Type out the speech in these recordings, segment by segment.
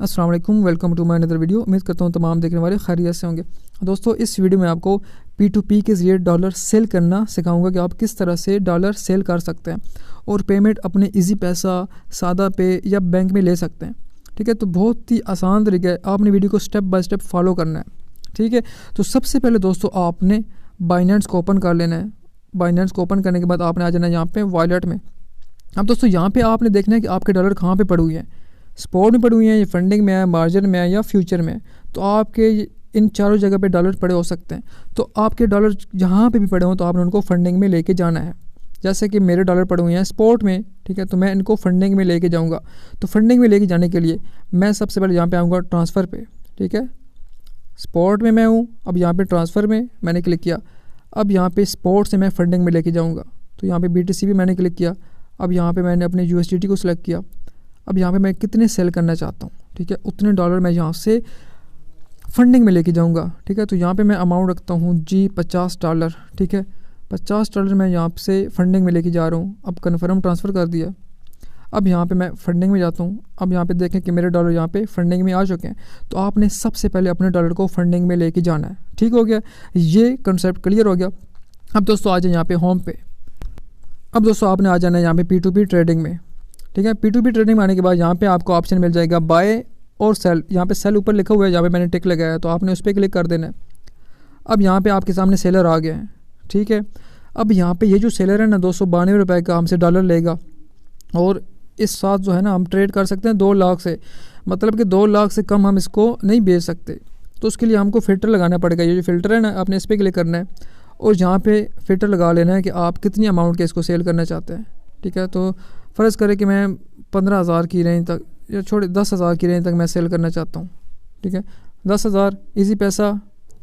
अस्सलाम वालेकुम, welcome to my another video. उम्मीद करता हूँ तमाम देखने वाले खैरियत से होंगे। दोस्तों, इस वीडियो में आपको P2P के ज़रिए डॉलर सेल करना सिखाऊंगा कि आप किस तरह से डॉलर सेल कर सकते हैं और पेमेंट अपने इजी पैसा, सादा पे या बैंक में ले सकते हैं। ठीक है, तो बहुत ही आसान तरीका है, आपने वीडियो को स्टेप बाय स्टेप फॉलो करना है। ठीक है, तो सबसे पहले दोस्तों आपने बाइनेंस को ओपन कर लेना है। बाइनेंस को ओपन करने के बाद आपने आ जाना है यहाँ पे वॉलेट में। अब दोस्तों यहाँ पे आपने देखना है कि आपके डॉलर कहाँ पे पड़े हुए हैं, स्पॉट में पड़ी हुई हैं, ये फंडिंग में है, मार्जिन में है या फ्यूचर में। तो आपके इन चारों जगह पे डॉलर पड़े हो सकते हैं। तो आपके डॉलर जहाँ पे भी पड़े हों तो आपने उनको फंडिंग में लेके जाना है। जैसे कि मेरे डॉलर पड़े हुए हैं स्पॉट में, ठीक है, तो मैं इनको फंडिंग में लेके जाऊँगा। तो फंडिंग में लेके जाने के लिए मैं सबसे पहले यहाँ पर आऊँगा ट्रांसफ़र पे। ठीक है, स्पॉट में मैं हूँ, अब यहाँ पर ट्रांसफ़र में मैंने क्लिक किया। अब यहाँ पर स्पॉट से मैं फंडिंग में लेके जाऊँगा, तो यहाँ पर BTC भी मैंने क्लिक किया। अब यहाँ पे मैंने अपने USDT को सिलेक्ट किया। अब यहाँ पे मैं कितने सेल करना चाहता हूँ, ठीक है, उतने डॉलर मैं यहाँ से फंडिंग में लेके जाऊँगा। ठीक है, तो यहाँ पे मैं अमाउंट रखता हूँ जी $50। ठीक है, $50 मैं यहाँ से फंडिंग में लेके जा रहा हूँ। अब कन्फर्म ट्रांसफ़र कर दिया। अब यहाँ पे मैं फंडिंग में जाता हूँ। अब यहाँ पे देखें कि मेरे डॉलर यहाँ पे फंडिंग में आ चुके हैं। तो आपने सबसे पहले अपने डॉलर को फंडिंग में लेके जाना है। ठीक हो गया, ये कंसेप्ट क्लियर हो गया। अब दोस्तों आ जाए यहाँ पे होम पे। अब दोस्तों आपने आ जाना है यहाँ पे P2P ट्रेडिंग में। ठीक है, P2P ट्रेडिंग में आने के बाद यहाँ पे आपको ऑप्शन मिल जाएगा बाय और सेल। यहाँ पे सेल ऊपर लिखा हुआ है, यहाँ पे मैंने टिक लगाया है, तो आपने उस पर क्लिक कर देना है। अब यहाँ पे आपके सामने सेलर आ गया है। ठीक है, अब यहाँ पे ये जो सेलर है ना 292 रुपये का हमसे डॉलर लेगा और इस साथ जो है ना हम ट्रेड कर सकते हैं 2 लाख से, मतलब कि 2 लाख से कम हम इसको नहीं बेच सकते। तो उसके लिए हमको फ़िल्टर लगाना पड़ेगा। ये जो फ़िल्टर है ना, आपने इस पर क्लिक करना है और यहाँ पे फ़िल्टर लगा लेना है कि आप कितनी अमाउंट के इसको सेल करना चाहते हैं। ठीक है, तो फ़र्ज़ करें कि मैं 15,000 की रेंज तक या छोड़े 10,000 की रेंज तक मैं सेल करना चाहता हूँ। ठीक है, 10,000 इजी पैसा।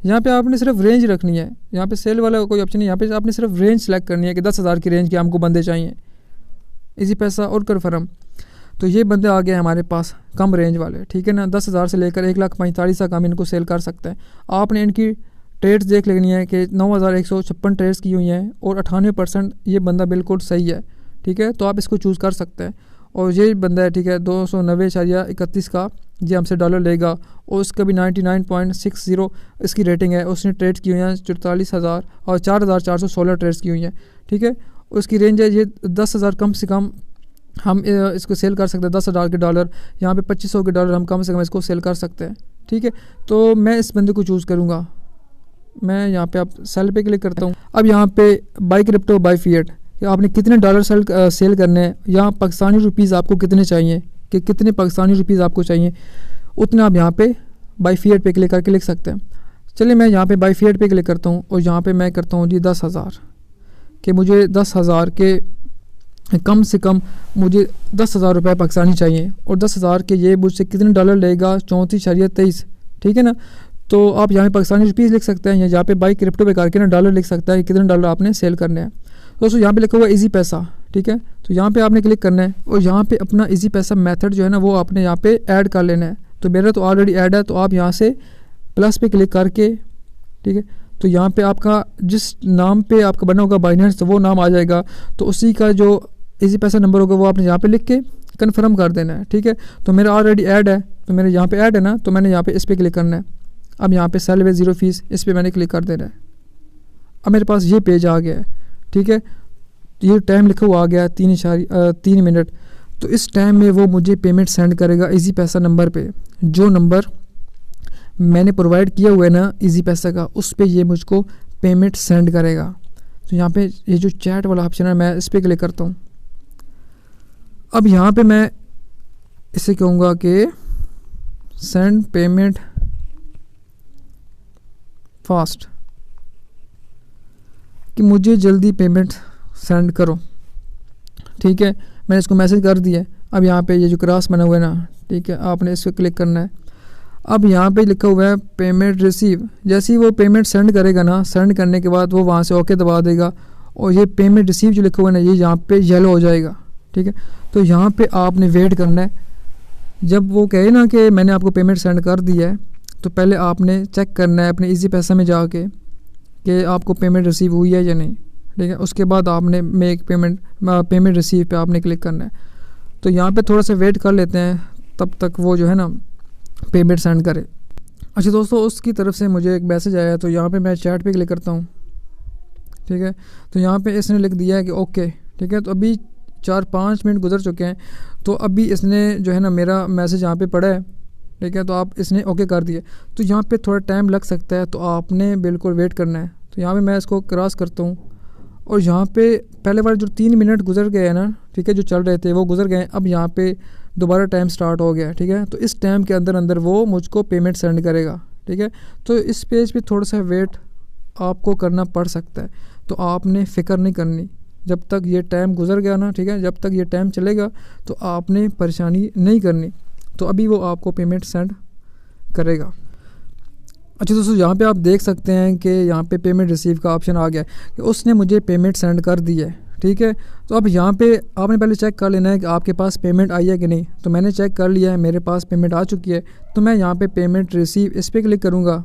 यहाँ पे आपने सिर्फ रेंज रखनी है, यहाँ पे सेल वाला कोई ऑप्शन नहीं, यहाँ पे आपने सिर्फ रेंज सेलेक्ट करनी है कि 10,000 की रेंज के हमको बंदे चाहिए, इजी पैसा और कन्फर्म। तो ये बंदे आ गए हमारे पास कम रेंज वाले। ठीक है ना, 10,000 से लेकर 1,45,000 तक हम इनको सेल कर सकते हैं। आपने इनकी ट्रेड्स देख लेनी है कि 9,156 ट्रेड्स की हुई हैं और 98% ये बंदा बिल्कुल सही है। ठीक है, तो आप इसको चूज़ कर सकते हैं। और ये बंदा है, ठीक है, 290.31 का ये हमसे डॉलर लेगा और उसका भी 99.60 इसकी रेटिंग है। उसने ट्रेड्स की हुई हैं 44,000 और 4,416 ट्रेड्स की हुई हैं। ठीक है, उसकी रेंज है ये 10,000 कम से कम हम इसको सेल कर सकते हैं। 10,000 के डॉलर, यहाँ पे 2,500 के डॉलर हम कम से कम इसको सेल कर सकते हैं। ठीक है, तो मैं इस बंदे को चूज़ करूँगा। मैं यहाँ पे आप सेल पे क्लिक करता हूँ। अब यहाँ पे बाई क्रिप्टो बाई फिएट, आपने कितने डॉलर सेल करने हैं, यहाँ पाकिस्तानी रुपीज़ आपको कितने चाहिए, कि कितने पाकिस्तानी रुपीज़ आपको चाहिए, उतना आप यहाँ पे बाई फिएट पे क्लिक करके लिख सकते हैं। चलिए मैं यहाँ पे बाई फिएट पे क्लिक करता हूँ और यहाँ पे मैं करता हूँ जी 10,000 कि मुझे 10,000 के कम से कम मुझे 10,000 रुपये पाकिस्तानी चाहिए और 10,000 के ये मुझसे कितने डॉलर लेगा 34.23। ठीक है ना, तो आप यहाँ पे पाकिस्तानी रुपीज़ लिख सकते हैं या यहाँ पे बाई क्रिप्टो पे करके ना डॉलर लिख सकता है कि कितने डॉलर आपने सेल करने हैं। दोस्तों यहाँ पे लिखा हुआ इजी पैसा। ठीक है, तो यहाँ पे आपने क्लिक करना है और यहाँ पे अपना इजी पैसा मेथड जो है ना वो आपने यहाँ पे ऐड कर लेना है। तो मेरा तो ऑलरेडी ऐड है, तो आप यहाँ से प्लस पे क्लिक करके, ठीक है, तो यहाँ पे आपका जिस नाम पे आपका बना होगा बाइनेंस, तो वो नाम आ जाएगा। तो उसी का जो इजी पैसा नंबर होगा वो आपने यहाँ पे लिख के कन्फर्म कर देना है। ठीक है, तो मेरा ऑलरेडी ऐड है, तो मेरे यहाँ पे ऐड है ना, तो मैंने यहाँ पे इस पर क्लिक करना है। अब यहाँ पे सेल विद 0 फीस, इस पर मैंने क्लिक कर देना है। अब मेरे पास ये पेज आ गया है। ठीक है, ये टाइम लिखा हुआ आ गया 3 मिनट। तो इस टाइम में वो मुझे पेमेंट सेंड करेगा इजी पैसा नंबर पे, जो नंबर मैंने प्रोवाइड किया हुआ है ना इजी पैसा का, उस पे ये मुझको पेमेंट सेंड करेगा। तो यहाँ पे ये जो चैट वाला ऑप्शन है मैं इस पर क्लिक करता हूँ। अब यहाँ पे मैं इसे कहूँगा कि सेंड पेमेंट फास्ट, कि मुझे जल्दी पेमेंट सेंड करो। ठीक है, मैंने इसको मैसेज कर दिया। अब यहाँ पे ये जो क्रॉस बना हुआ है ना, ठीक है, आपने इस पर क्लिक करना है। अब यहाँ पे लिखा हुआ है पेमेंट रिसीव। जैसे ही वो पेमेंट सेंड करेगा ना, सेंड करने के बाद वो वहाँ से ओके दबा देगा और ये पेमेंट रिसीव जो लिखा हुआ है ना, ये यहाँ पे येलो हो जाएगा। ठीक है, तो यहाँ पे आपने वेट करना है। जब वो कहे ना कि मैंने आपको पेमेंट सेंड कर दिया है, तो पहले आपने चेक करना है अपने इजी पैसा में जाके कि आपको पेमेंट रिसीव हुई है या नहीं। ठीक है, उसके बाद आपने मेक पेमेंट रिसीव पे आपने क्लिक करना है। तो यहाँ पे थोड़ा सा वेट कर लेते हैं, तब तक वो जो है ना पेमेंट सेंड करे। अच्छा दोस्तों, उसकी तरफ से मुझे एक मैसेज आया, तो यहाँ पे मैं चैट पे क्लिक करता हूँ। ठीक है, तो यहाँ पे इसने लिख दिया है कि ओके। ठीक है, तो अभी 4-5 मिनट गुजर चुके हैं, तो अभी इसने जो है ना मेरा मैसेज यहाँ पे पढ़ा है। ठीक है, तो आप इसने ओके कर दिए। तो यहाँ पे थोड़ा टाइम लग सकता है, तो आपने बिल्कुल वेट करना है। तो यहाँ पे मैं इसको क्रॉस करता हूँ, और यहाँ पे पहले वाले जो 3 मिनट गुजर गए हैं ना, ठीक है, जो चल रहे थे वो गुजर गए। अब यहाँ पे दोबारा टाइम स्टार्ट हो गया। ठीक है, तो इस टाइम के अंदर अंदर वो मुझको पेमेंट सेंड करेगा। ठीक है, तो इस पेज पे थोड़ा सा वेट आपको करना पड़ सकता है, तो आपने फ़िक्र नहीं करनी जब तक ये टाइम गुजर गया ना। ठीक है, जब तक ये टाइम चलेगा तो आपने परेशानी नहीं करनी, तो अभी वो आपको पेमेंट सेंड करेगा। अच्छा दोस्तों, यहाँ पे आप देख सकते हैं कि यहाँ पे पेमेंट रिसीव का ऑप्शन आ गया कि उसने मुझे पेमेंट सेंड कर दी है। ठीक है, तो अब यहाँ पे आपने पहले चेक कर लेना है कि आपके पास पेमेंट आई है कि नहीं। तो मैंने चेक कर लिया है, मेरे पास पेमेंट आ चुकी है। तो मैं यहाँ पे पेमेंट रिसीव इस पर क्लिक करूँगा।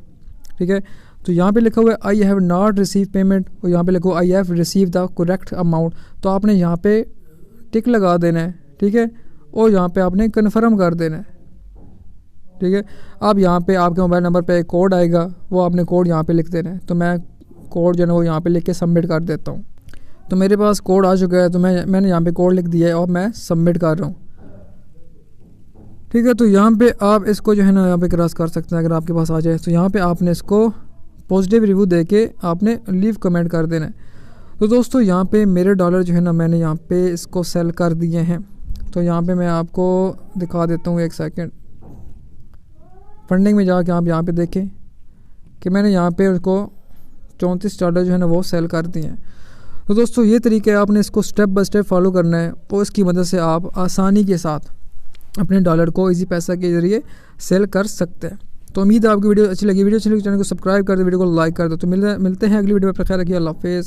ठीक है, तो यहाँ पे लिखा हुआ है I have not receive payment, और यहाँ पे लिखो I have receive the correct amount. तो आपने यहाँ पे टिक लगा देना है। ठीक है, और यहाँ पे आपने कन्फर्म कर देना है। ठीक है, अब यहाँ पे आपके मोबाइल नंबर पे एक कोड आएगा, वो आपने कोड यहाँ पे लिख देना है। तो मैं कोड जो है वो यहाँ पे लिख के सबमिट कर देता हूँ। तो मेरे पास कोड आ चुका है, तो मैंने यहाँ पे कोड लिख दिया है और मैं सबमिट कर रहा हूँ। ठीक है, तो यहाँ पे आप इसको जो है ना यहाँ पे क्रॉस कर सकते हैं अगर आपके पास आ जाए। तो यहाँ पे आपने इसको पॉजिटिव रिव्यू दे के आपने लीव कमेंट कर देना है। तो दोस्तों, यहाँ पे मेरे डॉलर जो है ना मैंने यहाँ पे इसको सेल कर दिए हैं। तो यहाँ पे मैं आपको दिखा देता हूँ, एक सेकेंड। फंडिंग में जाके आप यहाँ पे देखें कि मैंने यहाँ पे उसको $34 जो है ना वो सेल कर दिए हैं। तो दोस्तों, ये तरीका है, आपने इसको स्टेप बाय स्टेप फॉलो करना है, और इसकी मदद से आप आसानी के साथ अपने डॉलर को इजी पैसा के ज़रिए सेल कर सकते हैं। तो उम्मीद है आपकी वीडियो अच्छी लगी। वीडियो अच्छी लगी चैनल को सब्सक्राइब कर दो, वीडियो को लाइक कर दो। तो मिलते हैं अगली वीडियो में। अपना ख्याल रखिए। अल्लाह हाफ़िज़।